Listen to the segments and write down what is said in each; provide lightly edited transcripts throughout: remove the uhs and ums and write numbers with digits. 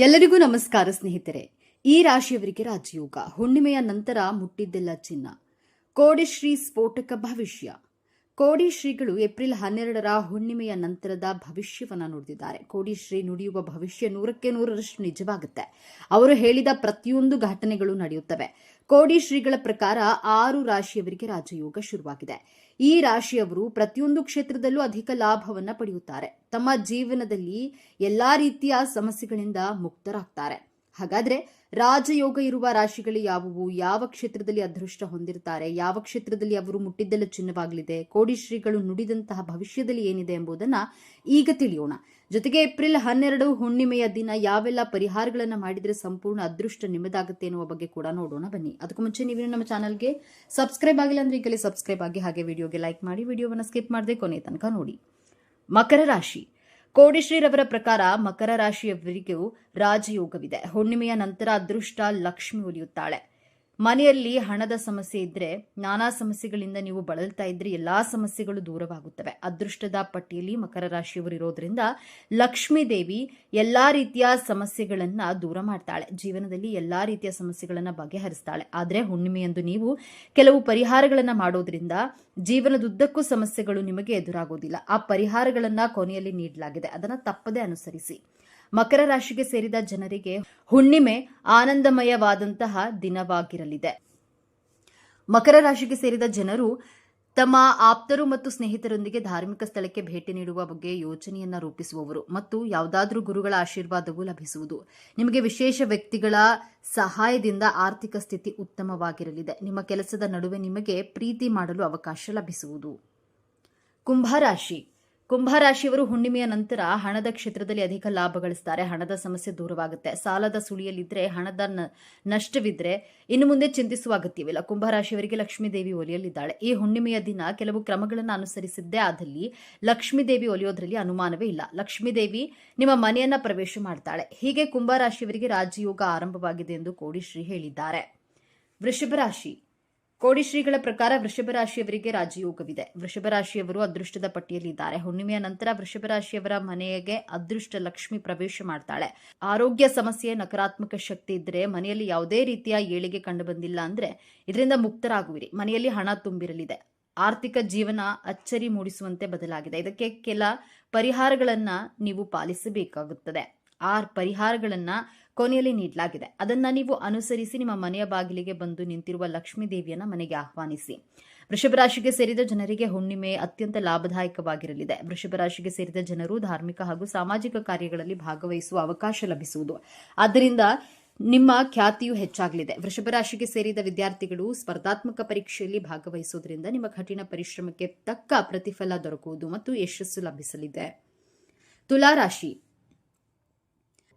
ಎಲ್ಲರಿಗೂ ನಮಸ್ಕಾರ ಸ್ನೇಹಿತರೆ. ಈ ರಾಶಿಯವರಿಗೆ ರಾಜಯೋಗ, ಹುಣ್ಣಿಮೆಯ ನಂತರ ಮುಟ್ಟಿದ್ದೆಲ್ಲ ಚಿನ್ನ, ಕೋಡಿಶ್ರೀ ಸ್ಫೋಟಕ ಭವಿಷ್ಯ. ಕೋಡಿಶ್ರೀಗಳು ಏಪ್ರಿಲ್ 12ರ ಹುಣ್ಣಿಮೆಯ ನಂತರದ ಭವಿಷ್ಯವನ್ನ ನುಡಿದಿದ್ದಾರೆ. ಕೋಡಿಶ್ರೀ ನುಡಿಯುವ ಭವಿಷ್ಯ 100% ನಿಜವಾಗುತ್ತೆ. ಅವರು ಹೇಳಿದ ಪ್ರತಿಯೊಂದು ಘಟನೆಗಳು ನಡೆಯುತ್ತವೆ. ಕೋಡಿಶ್ರೀಗಳ ಪ್ರಕಾರ 6 ರಾಶಿಯವರಿಗೆ ರಾಜಯೋಗ ಶುರುವಾಗಿದೆ. ಈ ರಾಶಿಯವರು ಪ್ರತಿಯೊಂದು ಕ್ಷೇತ್ರದಲ್ಲೂ ಅಧಿಕ ಲಾಭವನ್ನ ಪಡೆಯುತ್ತಾರೆ. ತಮ್ಮ ಜೀವನದಲ್ಲಿ ಎಲ್ಲಾ ರೀತಿಯ ಸಮಸ್ಯೆಗಳಿಂದ ಮುಕ್ತರಾಗ್ತಾರೆ. ಹಾಗಾದ್ರೆ ರಾಜಯೋಗ ಇರುವ ರಾಶಿಗಳು ಯಾವುವು, ಯಾವ ಕ್ಷೇತ್ರದಲ್ಲಿ ಅದೃಷ್ಟ ಹೊಂದಿರುತ್ತಾರೆ, ಯಾವ ಕ್ಷೇತ್ರದಲ್ಲಿ ಅವರು ಮುಟ್ಟಿದ್ದೆಲ್ಲ ಚಿನ್ನವಾಗಲಿದೆ, ಕೋಡಿಶ್ರೀಗಳು ನುಡಿದಂತಹ ಭವಿಷ್ಯದಲ್ಲಿ ಏನಿದೆ ಎಂಬುದನ್ನ ಈಗ ತಿಳಿಯೋಣ. ಜೊತೆಗೆ ಏಪ್ರಿಲ್ 12 ಹುಣ್ಣಿಮೆಯ ದಿನ ಯಾವೆಲ್ಲ ಪರಿಹಾರಗಳನ್ನು ಮಾಡಿದ್ರೆ ಸಂಪೂರ್ಣ ಅದೃಷ್ಟ ನಿಮ್ಮದಾಗುತ್ತೆ ಎನ್ನುವ ಬಗ್ಗೆ ಕೂಡ ನೋಡೋಣ. ಬನ್ನಿ. ಅದಕ್ಕೂ ಮುಂಚೆ ನೀವು ನಮ್ಮ ಚಾನಲ್ಗೆ ಸಬ್ಸ್ಕ್ರೈಬ್ ಆಗಿಲ್ಲ ಅಂದ್ರೆ ಈಗಲೇ ಸಬ್ಸ್ಕ್ರೈಬ್ ಆಗಿ, ಹಾಗೆ ವಿಡಿಯೋಗೆ ಲೈಕ್ ಮಾಡಿ, ವಿಡಿಯೋವನ್ನು ಸ್ಕಿಪ್ ಮಾಡದೆ ಕೊನೆ ತನಕ ನೋಡಿ. ಮಕರ ರಾಶಿ. ಕೋಡಿಶ್ರೀರವರ ಪ್ರಕಾರ ಮಕರ ರಾಶಿಯವರಿಗೂ ರಾಜಯೋಗವಿದೆ. ಹುಣ್ಣಿಮೆಯ ನಂತರ ಅದೃಷ್ಟ ಲಕ್ಷ್ಮಿ ಒಲಿಯುತ್ತಾಳೆ. ಮನೆಯಲ್ಲಿ ಹಣದ ಸಮಸ್ಯೆ ಇದ್ರೆ, ನಾನಾ ಸಮಸ್ಯೆಗಳಿಂದ ನೀವು ಬಳಲ್ತಾ ಇದ್ರೆ ಎಲ್ಲಾ ಸಮಸ್ಯೆಗಳು ದೂರವಾಗುತ್ತವೆ. ಅದೃಷ್ಟದ ಪಟ್ಟಿಯಲ್ಲಿ ಮಕರ ರಾಶಿಯವರು ಇರೋದ್ರಿಂದ ಲಕ್ಷ್ಮೀ ದೇವಿ ಎಲ್ಲಾ ರೀತಿಯ ಸಮಸ್ಯೆಗಳನ್ನ ದೂರ ಮಾಡ್ತಾಳೆ. ಜೀವನದಲ್ಲಿ ಎಲ್ಲಾ ರೀತಿಯ ಸಮಸ್ಯೆಗಳನ್ನ ಬಗೆಹರಿಸ್ತಾಳೆ. ಆದ್ರೆ ಹುಣ್ಣಿಮೆಯಂದು ನೀವು ಕೆಲವು ಪರಿಹಾರಗಳನ್ನ ಮಾಡೋದ್ರಿಂದ ಜೀವನದುದ್ದಕ್ಕೂ ಸಮಸ್ಯೆಗಳು ನಿಮಗೆ ಎದುರಾಗೋದಿಲ್ಲ. ಆ ಪರಿಹಾರಗಳನ್ನ ಕೊನೆಯಲ್ಲಿ ನೀಡಲಾಗಿದೆ, ಅದನ್ನ ತಪ್ಪದೆ ಅನುಸರಿಸಿ. ಮಕರ ರಾಶಿಗೆ ಸೇರಿದ ಜನರಿಗೆ ಹುಣ್ಣಿಮೆ ಆನಂದಮಯವಾದಂತಹ ದಿನವಾಗಿರಲಿದೆ. ಮಕರ ರಾಶಿಗೆ ಸೇರಿದ ಜನರು ತಮ್ಮ ಆಪ್ತರು ಮತ್ತು ಸ್ನೇಹಿತರೊಂದಿಗೆ ಧಾರ್ಮಿಕ ಸ್ಥಳಕ್ಕೆ ಭೇಟಿ ನೀಡುವ ಬಗ್ಗೆ ಯೋಜನೆಯನ್ನ ರೂಪಿಸುವವರು ಮತ್ತು ಯಾವುದಾದ್ರೂ ಗುರುಗಳ ಆಶೀರ್ವಾದವೂ ಲಭಿಸುವುದು. ನಿಮಗೆ ವಿಶೇಷ ವ್ಯಕ್ತಿಗಳ ಸಹಾಯದಿಂದ ಆರ್ಥಿಕ ಸ್ಥಿತಿ ಉತ್ತಮವಾಗಿರಲಿದೆ. ನಿಮ್ಮ ಕೆಲಸದ ನಡುವೆ ನಿಮಗೆ ಪ್ರೀತಿ ಮಾಡಲು ಅವಕಾಶ ಲಭಿಸುವುದು. ಕುಂಭರಾಶಿ. ಕುಂಭರಾಶಿಯವರು ಹುಣ್ಣಿಮೆಯ ನಂತರ ಹಣದ ಕ್ಷೇತ್ರದಲ್ಲಿ ಅಧಿಕ ಲಾಭ ಗಳಿಸ್ತಾರೆ. ಹಣದ ಸಮಸ್ಯೆ ದೂರವಾಗುತ್ತೆ. ಸಾಲದ ಸುಳಿಯಲ್ಲಿದ್ರೆ, ಹಣದ ನಷ್ಟವಿದ್ರೆ ಇನ್ನು ಮುಂದೆ ಚಿಂತಿಸುವ ಅಗತ್ಯವಿಲ್ಲ. ಕುಂಭರಾಶಿಯವರಿಗೆ ಲಕ್ಷ್ಮೀ ದೇವಿ ಒಲಿಯಲಿದ್ದಾಳೆ. ಈ ಹುಣ್ಣಿಮೆಯ ದಿನ ಕೆಲವು ಕ್ರಮಗಳನ್ನು ಅನುಸರಿಸಿದ್ದೇ ಆದಲ್ಲಿ ಲಕ್ಷ್ಮೀ ದೇವಿ ಒಲಿಯೋದ್ರಲ್ಲಿ ಅನುಮಾನವೇ ಇಲ್ಲ. ಲಕ್ಷ್ಮೀ ದೇವಿ ನಿಮ್ಮ ಮನೆಯನ್ನ ಪ್ರವೇಶ ಮಾಡ್ತಾಳೆ. ಹೀಗೆ ಕುಂಭರಾಶಿಯವರಿಗೆ ರಾಜಯೋಗ ಆರಂಭವಾಗಿದೆ ಎಂದು ಕೋಡಿಶ್ರೀ ಹೇಳಿದ್ದಾರೆ. ವೃಷಭ ರಾಶಿ. ಕೋಡಿಶ್ರೀಗಳ ಪ್ರಕಾರ ವೃಷಭ ರಾಶಿಯವರಿಗೆ ರಾಜಯೋಗವಿದೆ. ವೃಷಭ ರಾಶಿಯವರು ಅದೃಷ್ಟದ ಪಟ್ಟಿಯಲ್ಲಿದ್ದಾರೆ. ಹುಣ್ಣಿಮೆಯ ನಂತರ ವೃಷಭ ರಾಶಿಯವರ ಮನೆಗೆ ಅದೃಷ್ಟ ಲಕ್ಷ್ಮಿ ಪ್ರವೇಶ ಮಾಡ್ತಾಳೆ. ಆರೋಗ್ಯ ಸಮಸ್ಯೆ, ನಕಾರಾತ್ಮಕ ಶಕ್ತಿ ಇದ್ರೆ, ಮನೆಯಲ್ಲಿ ಯಾವುದೇ ರೀತಿಯ ಏಳಿಗೆ ಕಂಡು ಬಂದಿಲ್ಲ ಅಂದ್ರೆ ಇದರಿಂದ ಮುಕ್ತರಾಗುವಿರಿ. ಮನೆಯಲ್ಲಿ ಹಣ ತುಂಬಿರಲಿದೆ. ಆರ್ಥಿಕ ಜೀವನ ಅಚ್ಚರಿ ಮೂಡಿಸುವಂತೆ ಬದಲಾಗಿದೆ. ಇದಕ್ಕೆ ಕೆಲ ಪರಿಹಾರಗಳನ್ನ ನೀವು ಪಾಲಿಸಬೇಕಾಗುತ್ತದೆ. ಆ ಪರಿಹಾರಗಳನ್ನ ಕೊನೆಯಲ್ಲಿ ನೀಡಲಾಗಿದೆ. ಅದನ್ನ ನೀವು ಅನುಸರಿಸಿ ನಿಮ್ಮ ಮನೆಯ ಬಾಗಿಲಿಗೆ ಬಂದು ನಿಂತಿರುವ ಲಕ್ಷ್ಮೀ ದೇವಿಯನ್ನ ಮನೆಗೆ ಆಹ್ವಾನಿಸಿ. ವೃಷಭ ರಾಶಿಗೆ ಸೇರಿದ ಜನರಿಗೆ ಹುಣ್ಣಿಮೆ ಅತ್ಯಂತ ಲಾಭದಾಯಕವಾಗಿರಲಿದೆ. ವೃಷಭ ರಾಶಿಗೆ ಸೇರಿದ ಜನರು ಧಾರ್ಮಿಕ ಹಾಗೂ ಸಾಮಾಜಿಕ ಕಾರ್ಯಗಳಲ್ಲಿ ಭಾಗವಹಿಸುವ ಅವಕಾಶ ಲಭಿಸುವುದು. ಆದ್ದರಿಂದ ನಿಮ್ಮ ಖ್ಯಾತಿಯು ಹೆಚ್ಚಾಗಲಿದೆ. ವೃಷಭ ರಾಶಿಗೆ ಸೇರಿದ ವಿದ್ಯಾರ್ಥಿಗಳು ಸ್ಪರ್ಧಾತ್ಮಕ ಪರೀಕ್ಷೆಯಲ್ಲಿ ಭಾಗವಹಿಸುವುದರಿಂದ ನಿಮ್ಮ ಕಠಿಣ ಪರಿಶ್ರಮಕ್ಕೆ ತಕ್ಕ ಪ್ರತಿಫಲ ದೊರಕುವುದು ಮತ್ತು ಯಶಸ್ಸು ಲಭಿಸಲಿದೆ. ತುಲಾ ರಾಶಿ.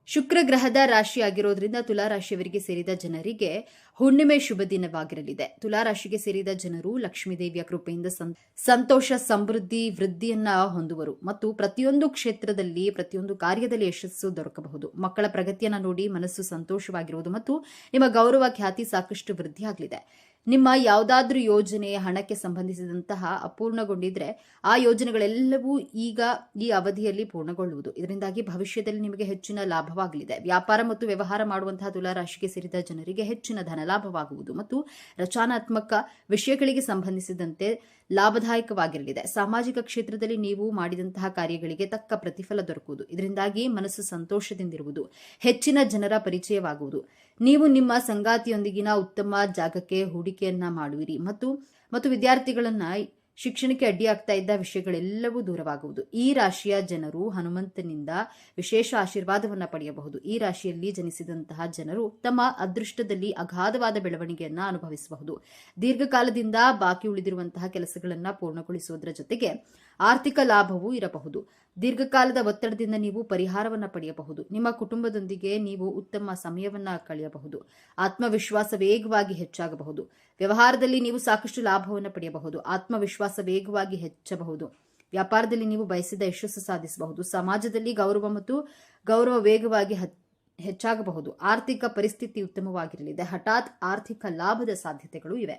ಶುಕ್ರ ಗ್ರಹದ ರಾಶಿಯಾಗಿರೋದ್ರಿಂದ ತುಲಾರಾಶಿಯವರಿಗೆ ಸೇರಿದ ಜನರಿಗೆ ಹುಣ್ಣಿಮೆ ಶುಭ ದಿನವಾಗಿರಲಿದೆ. ತುಲಾರಾಶಿಗೆ ಸೇರಿದ ಜನರು ಲಕ್ಷ್ಮೀದೇವಿಯ ಕೃಪೆಯಿಂದ ಸಂತೋಷ, ಸಮೃದ್ಧಿ, ವೃದ್ಧಿಯನ್ನ ಹೊಂದುವರು ಮತ್ತು ಪ್ರತಿಯೊಂದು ಕ್ಷೇತ್ರದಲ್ಲಿ, ಪ್ರತಿಯೊಂದು ಕಾರ್ಯದಲ್ಲಿ ಯಶಸ್ಸು ದೊರಕಬಹುದು. ಮಕ್ಕಳ ಪ್ರಗತಿಯನ್ನ ನೋಡಿ ಮನಸ್ಸು ಸಂತೋಷವಾಗಿರುವುದು ಮತ್ತು ನಿಮ್ಮ ಗೌರವ, ಖ್ಯಾತಿ ಸಾಕಷ್ಟು ವೃದ್ಧಿಯಾಗಲಿದೆ. ನಿಮ್ಮ ಯಾವುದಾದ್ರೂ ಯೋಜನೆ ಹಣಕ್ಕೆ ಸಂಬಂಧಿಸಿದಂತಹ ಅಪೂರ್ಣಗೊಂಡಿದ್ರೆ ಆ ಯೋಜನೆಗಳೆಲ್ಲವೂ ಈಗ ಈ ಅವಧಿಯಲ್ಲಿ ಪೂರ್ಣಗೊಳ್ಳುವುದು. ಇದರಿಂದಾಗಿ ಭವಿಷ್ಯದಲ್ಲಿ ನಿಮಗೆ ಹೆಚ್ಚಿನ ಲಾಭವಾಗಲಿದೆ. ವ್ಯಾಪಾರ ಮತ್ತು ವ್ಯವಹಾರ ಮಾಡುವಂತಹ ತುಲಾರಾಶಿಗೆ ಸೇರಿದ ಜನರಿಗೆ ಹೆಚ್ಚಿನ ಧನಲಾಭವಾಗುವುದು ಮತ್ತು ರಚನಾತ್ಮಕ ವಿಷಯಗಳಿಗೆ ಸಂಬಂಧಿಸಿದಂತೆ ಲಾಭದಾಯಕವಾಗಿರಲಿದೆ. ಸಾಮಾಜಿಕ ಕ್ಷೇತ್ರದಲ್ಲಿ ನೀವು ಮಾಡಿದಂತಹ ಕಾರ್ಯಗಳಿಗೆ ತಕ್ಕ ಪ್ರತಿಫಲ ದೊರಕುವುದು. ಇದರಿಂದಾಗಿ ಮನಸ್ಸು ಸಂತೋಷದಿಂದಿರುವುದು. ಹೆಚ್ಚಿನ ಜನರ ಪರಿಚಯವಾಗುವುದು. ನೀವು ನಿಮ್ಮ ಸಂಗಾತಿಯೊಂದಿಗಿನ ಉತ್ತಮ ಜಾಗಕ್ಕೆ ಹೂಡಿಕೆಯನ್ನ ಮಾಡುವಿರಿ ಮತ್ತು ವಿದ್ಯಾರ್ಥಿಗಳನ್ನ ಶಿಕ್ಷಣಕ್ಕೆ ಅಡ್ಡಿಯಾಗ್ತಾ ಇದ್ದ ವಿಷಯಗಳೆಲ್ಲವೂ ದೂರವಾಗುವುದು. ಈ ರಾಶಿಯ ಜನರು ಹನುಮಂತನಿಂದ ವಿಶೇಷ ಆಶೀರ್ವಾದವನ್ನ ಪಡೆಯಬಹುದು. ಈ ರಾಶಿಯಲ್ಲಿ ಜನಿಸಿದಂತಹ ಜನರು ತಮ್ಮ ಅದೃಷ್ಟದಲ್ಲಿ ಅಗಾಧವಾದ ಬೆಳವಣಿಗೆಯನ್ನ ಅನುಭವಿಸಬಹುದು. ದೀರ್ಘಕಾಲದಿಂದ ಬಾಕಿ ಉಳಿದಿರುವಂತಹ ಕೆಲಸಗಳನ್ನ ಪೂರ್ಣಗೊಳಿಸುವುದರ ಜೊತೆಗೆ ಆರ್ಥಿಕ ಲಾಭವೂ ಇರಬಹುದು. ದೀರ್ಘಕಾಲದ ಒತ್ತಡದಿಂದ ನೀವು ಪರಿಹಾರವನ್ನ ಪಡೆಯಬಹುದು. ನಿಮ್ಮ ಕುಟುಂಬದೊಂದಿಗೆ ನೀವು ಉತ್ತಮ ಸಮಯವನ್ನ ಕಳೆಯಬಹುದು. ಆತ್ಮವಿಶ್ವಾಸ ವೇಗವಾಗಿ ಹೆಚ್ಚಾಗಬಹುದು. ವ್ಯವಹಾರದಲ್ಲಿ ನೀವು ಸಾಕಷ್ಟು ಲಾಭವನ್ನು ಪಡೆಯಬಹುದು. ಆತ್ಮವಿಶ್ವಾಸ ವೇಗವಾಗಿ ಹೆಚ್ಚಬಹುದು. ವ್ಯಾಪಾರದಲ್ಲಿ ನೀವು ಬಯಸಿದ ಯಶಸ್ಸು ಸಾಧಿಸಬಹುದು. ಸಮಾಜದಲ್ಲಿ ಗೌರವ ವೇಗವಾಗಿ ಹೆಚ್ಚಾಗಬಹುದು. ಆರ್ಥಿಕ ಪರಿಸ್ಥಿತಿ ಉತ್ತಮವಾಗಿರಲಿದೆ. ಹಠಾತ್ ಆರ್ಥಿಕ ಲಾಭದ ಸಾಧ್ಯತೆಗಳು ಇವೆ.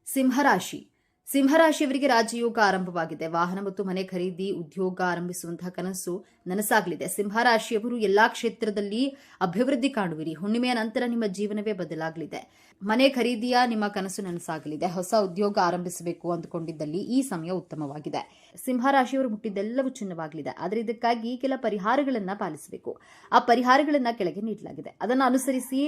ಸಿಂಹರಾಶಿ. ಸಿಂಹರಾಶಿಯವರಿಗೆ ರಾಜಯೋಗ ಆರಂಭವಾಗಿದೆ. ವಾಹನ ಮತ್ತು ಮನೆ ಖರೀದಿ, ಉದ್ಯೋಗ ಆರಂಭಿಸುವಂತಹ ಕನಸು ನನಸಾಗಲಿದೆ. ಸಿಂಹರಾಶಿಯವರು ಎಲ್ಲಾ ಕ್ಷೇತ್ರದಲ್ಲಿ ಅಭಿವೃದ್ಧಿ ಕಾಣುವಿರಿ. ಹುಣ್ಣಿಮೆಯ ನಂತರ ನಿಮ್ಮ ಜೀವನವೇ ಬದಲಾಗಲಿದೆ. ಮನೆ ಖರೀದಿಯ ನಿಮ್ಮ ಕನಸು ನನಸಾಗಲಿದೆ. ಹೊಸ ಉದ್ಯೋಗ ಆರಂಭಿಸಬೇಕು ಅಂದುಕೊಂಡಿದ್ದಲ್ಲಿ ಈ ಸಮಯ ಉತ್ತಮವಾಗಿದೆ. ಸಿಂಹರಾಶಿಯವರು ಮುಟ್ಟಿದ್ದೆಲ್ಲವೂ ಚಿನ್ನವಾಗಲಿದೆ. ಆದರೆ ಇದಕ್ಕಾಗಿ ಕೆಲ ಪರಿಹಾರಗಳನ್ನು ಪಾಲಿಸಬೇಕು. ಆ ಪರಿಹಾರಗಳನ್ನು ಕೆಳಗೆ ನೀಡಲಾಗಿದೆ. ಅದನ್ನು ಅನುಸರಿಸಿ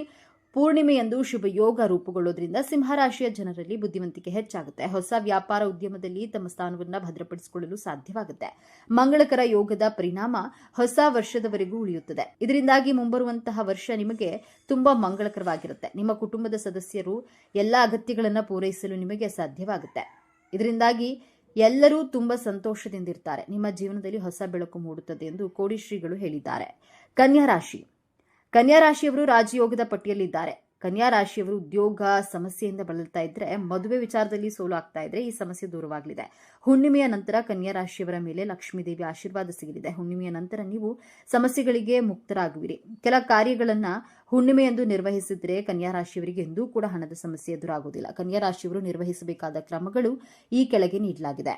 ಪೂರ್ಣಿಮೆಯಂದು ಶುಭ ಯೋಗ ರೂಪುಗೊಳ್ಳೋದ್ರಿಂದ ಸಿಂಹರಾಶಿಯ ಜನರಲ್ಲಿ ಬುದ್ಧಿವಂತಿಕೆ ಹೆಚ್ಚಾಗುತ್ತೆ. ಹೊಸ ವ್ಯಾಪಾರ ಉದ್ಯಮದಲ್ಲಿ ತಮ್ಮ ಸ್ಥಾನವನ್ನು ಭದ್ರಪಡಿಸಿಕೊಳ್ಳಲು ಸಾಧ್ಯವಾಗುತ್ತೆ. ಮಂಗಳಕರ ಯೋಗದ ಪರಿಣಾಮ ಹೊಸ ವರ್ಷದವರೆಗೂ ಉಳಿಯುತ್ತದೆ. ಇದರಿಂದಾಗಿ ಮುಂಬರುವಂತಹ ವರ್ಷ ನಿಮಗೆ ತುಂಬಾ ಮಂಗಳಕರವಾಗಿರುತ್ತೆ. ನಿಮ್ಮ ಕುಟುಂಬದ ಸದಸ್ಯರು ಎಲ್ಲ ಅಗತ್ಯಗಳನ್ನು ಪೂರೈಸಲು ನಿಮಗೆ ಸಾಧ್ಯವಾಗುತ್ತೆ. ಇದರಿಂದಾಗಿ ಎಲ್ಲರೂ ತುಂಬಾ ಸಂತೋಷದಿಂದಿರ್ತಾರೆ. ನಿಮ್ಮ ಜೀವನದಲ್ಲಿ ಹೊಸ ಬೆಳಕು ಮೂಡುತ್ತದೆ ಎಂದು ಕೋಡಿಶ್ರೀಗಳು ಹೇಳಿದ್ದಾರೆ. ಕನ್ಯಾ ರಾಶಿಯವರು ರಾಜಯೋಗದ ಪಟ್ಟಿಯಲ್ಲಿದ್ದಾರೆ. ಕನ್ಯಾ ರಾಶಿಯವರು ಉದ್ಯೋಗ ಸಮಸ್ಯೆಯಿಂದ ಬಳಲ್ತಾ ಇದ್ರೆ, ಮದುವೆ ವಿಚಾರದಲ್ಲಿ ಸೋಲು ಆಗ್ತಾ ಇದ್ರೆ ಈ ಸಮಸ್ಯೆ ದೂರವಾಗಲಿದೆ. ಹುಣ್ಣಿಮೆಯ ನಂತರ ಕನ್ಯಾ ರಾಶಿಯವರ ಮೇಲೆ ಲಕ್ಷ್ಮೀದೇವಿ ಆಶೀರ್ವಾದ ಸಿಗಲಿದೆ. ಹುಣ್ಣಿಮೆಯ ನಂತರ ನೀವು ಸಮಸ್ಯೆಗಳಿಗೆ ಮುಕ್ತರಾಗುವಿರಿ. ಕೆಲ ಕಾರ್ಯಗಳನ್ನ ಹುಣ್ಣಿಮೆಯಂದು ನಿರ್ವಹಿಸಿದ್ರೆ ಕನ್ಯಾ ರಾಶಿಯವರಿಗೆ ಎಂದೂ ಕೂಡ ಹಣದ ಸಮಸ್ಯೆ ಎದುರಾಗುವುದಿಲ್ಲ. ಕನ್ಯಾ ರಾಶಿಯವರು ನಿರ್ವಹಿಸಬೇಕಾದ ಕ್ರಮಗಳು ಈ ಕೆಳಗೆ ನೀಡಲಾಗಿದೆ.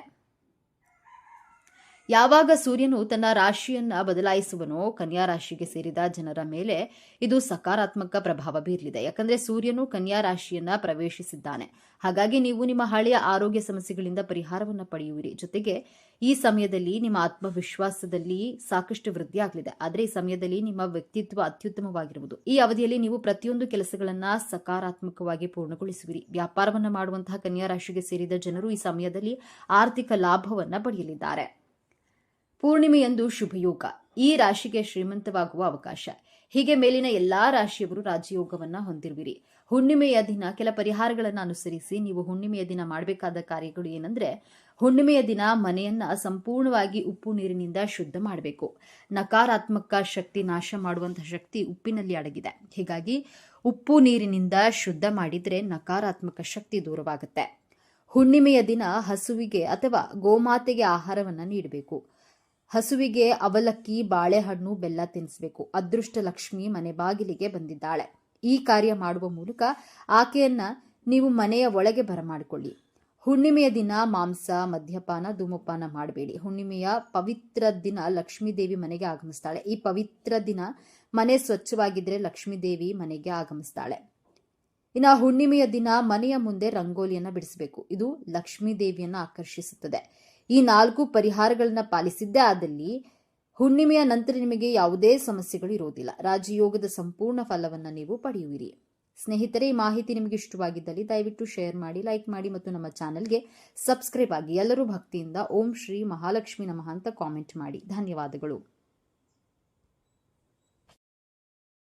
ಯಾವಾಗ ಸೂರ್ಯನು ತನ್ನ ರಾಶಿಯನ್ನ ಬದಲಾಯಿಸುವನೋ ಕನ್ಯಾ ರಾಶಿಗೆ ಸೇರಿದ ಜನರ ಮೇಲೆ ಇದು ಸಕಾರಾತ್ಮಕ ಪ್ರಭಾವ ಬೀರಲಿದೆ. ಯಾಕಂದ್ರೆ ಸೂರ್ಯನು ಕನ್ಯಾ ರಾಶಿಯನ್ನ ಪ್ರವೇಶಿಸಿದ್ದಾನೆ. ಹಾಗಾಗಿ ನೀವು ನಿಮ್ಮ ಹಳೆಯ ಆರೋಗ್ಯ ಸಮಸ್ಯೆಗಳಿಂದ ಪರಿಹಾರವನ್ನು ಪಡೆಯುವಿರಿ. ಜೊತೆಗೆ ಈ ಸಮಯದಲ್ಲಿ ನಿಮ್ಮ ಆತ್ಮವಿಶ್ವಾಸದಲ್ಲಿ ಸಾಕಷ್ಟು ವೃದ್ಧಿ ಆಗಲಿದೆ. ಆದರೆ ಈ ಸಮಯದಲ್ಲಿ ನಿಮ್ಮ ವ್ಯಕ್ತಿತ್ವ ಅತ್ಯುತ್ತಮವಾಗಿರುವುದು. ಈ ಅವಧಿಯಲ್ಲಿ ನೀವು ಪ್ರತಿಯೊಂದು ಕೆಲಸಗಳನ್ನ ಸಕಾರಾತ್ಮಕವಾಗಿ ಪೂರ್ಣಗೊಳಿಸುವಿರಿ. ವ್ಯಾಪಾರವನ್ನ ಮಾಡುವಂತಹ ಕನ್ಯಾ ರಾಶಿಗೆ ಸೇರಿದ ಜನರು ಈ ಸಮಯದಲ್ಲಿ ಆರ್ಥಿಕ ಲಾಭವನ್ನ ಪಡೆಯಲಿದ್ದಾರೆ. ಪೂರ್ಣಿಮೆಯಂದು ಶುಭಯೋಗ. ಈ ರಾಶಿಗೆ ಶ್ರೀಮಂತವಾಗುವ ಅವಕಾಶ. ಹೀಗೆ ಮೇಲಿನ ಎಲ್ಲಾ ರಾಶಿಯವರು ರಾಜಯೋಗವನ್ನ ಹೊಂದಿರುವಿರಿ. ಹುಣ್ಣಿಮೆಯ ದಿನ ಕೆಲ ಪರಿಹಾರಗಳನ್ನು ಅನುಸರಿಸಿ. ನೀವು ಹುಣ್ಣಿಮೆಯ ದಿನ ಮಾಡಬೇಕಾದ ಕಾರ್ಯಗಳು ಏನಂದ್ರೆ, ಹುಣ್ಣಿಮೆಯ ದಿನ ಮನೆಯನ್ನ ಸಂಪೂರ್ಣವಾಗಿ ಉಪ್ಪು ನೀರಿನಿಂದ ಶುದ್ಧ ಮಾಡಬೇಕು. ನಕಾರಾತ್ಮಕ ಶಕ್ತಿ ನಾಶ ಮಾಡುವಂತಹ ಶಕ್ತಿ ಉಪ್ಪಿನಲ್ಲಿ ಅಡಗಿದೆ. ಹೀಗಾಗಿ ಉಪ್ಪು ನೀರಿನಿಂದ ಶುದ್ಧ ಮಾಡಿದ್ರೆ ನಕಾರಾತ್ಮಕ ಶಕ್ತಿ ದೂರವಾಗುತ್ತೆ. ಹುಣ್ಣಿಮೆಯ ದಿನ ಹಸುವಿಗೆ ಅಥವಾ ಗೋಮಾತೆಗೆ ಆಹಾರವನ್ನ ನೀಡಬೇಕು. ಹಸುವಿಗೆ ಅವಲಕ್ಕಿ, ಬಾಳೆಹಣ್ಣು, ಬೆಲ್ಲ ತಿನ್ನಿಸಬೇಕು. ಅದೃಷ್ಟ ಲಕ್ಷ್ಮಿ ಮನೆ ಬಾಗಿಲಿಗೆ ಬಂದಿದ್ದಾಳೆ. ಈ ಕಾರ್ಯ ಮಾಡುವ ಮೂಲಕ ಆಕೆಯನ್ನ ನೀವು ಮನೆಯ ಒಳಗೆ ಬರಮಾಡಿಕೊಳ್ಳಿ. ಹುಣ್ಣಿಮೆಯ ದಿನ ಮಾಂಸ, ಮದ್ಯಪಾನ, ಧೂಮಪಾನ ಮಾಡಬೇಡಿ. ಹುಣ್ಣಿಮೆಯ ಪವಿತ್ರ ದಿನ ಲಕ್ಷ್ಮೀದೇವಿ ಮನೆಗೆ ಆಗಮಿಸ್ತಾಳೆ. ಈ ಪವಿತ್ರ ದಿನ ಮನೆ ಸ್ವಚ್ಛವಾಗಿದ್ರೆ ಲಕ್ಷ್ಮೀದೇವಿ ಮನೆಗೆ ಆಗಮಿಸ್ತಾಳೆ. ಇನ್ನು ಹುಣ್ಣಿಮೆಯ ದಿನ ಮನೆಯ ಮುಂದೆ ರಂಗೋಲಿಯನ್ನ ಬಿಡಿಸಬೇಕು. ಇದು ಲಕ್ಷ್ಮೀದೇವಿಯನ್ನ ಆಕರ್ಷಿಸುತ್ತದೆ. ಈ 4 ಪರಿಹಾರಗಳನ್ನ ಪಾಲಿಸಿದ್ದೇ ಆದಲ್ಲಿ ಹುಣ್ಣಿಮೆಯ ನಂತರ ನಿಮಗೆ ಯಾವುದೇ ಸಮಸ್ಯೆಗಳು ಇರುವುದಿಲ್ಲ. ರಾಜಯೋಗದ ಸಂಪೂರ್ಣ ಫಲವನ್ನ ನೀವು ಪಡೆಯುವಿರಿ. ಸ್ನೇಹಿತರೆ, ಈ ಮಾಹಿತಿ ನಿಮಗೆ ಇಷ್ಟವಾಗಿದ್ದಲ್ಲಿ ದಯವಿಟ್ಟು ಶೇರ್ ಮಾಡಿ, ಲೈಕ್ ಮಾಡಿ ಮತ್ತು ನಮ್ಮ ಚಾನೆಲ್ಗೆ ಸಬ್ಸ್ಕ್ರೈಬ್ ಆಗಿ. ಎಲ್ಲರೂ ಭಕ್ತಿಯಿಂದ ಓಂ ಶ್ರೀ ಮಹಾಲಕ್ಷ್ಮಿ ನಮಃ ಅಂತ ಕಾಮೆಂಟ್ ಮಾಡಿ. ಧನ್ಯವಾದಗಳು.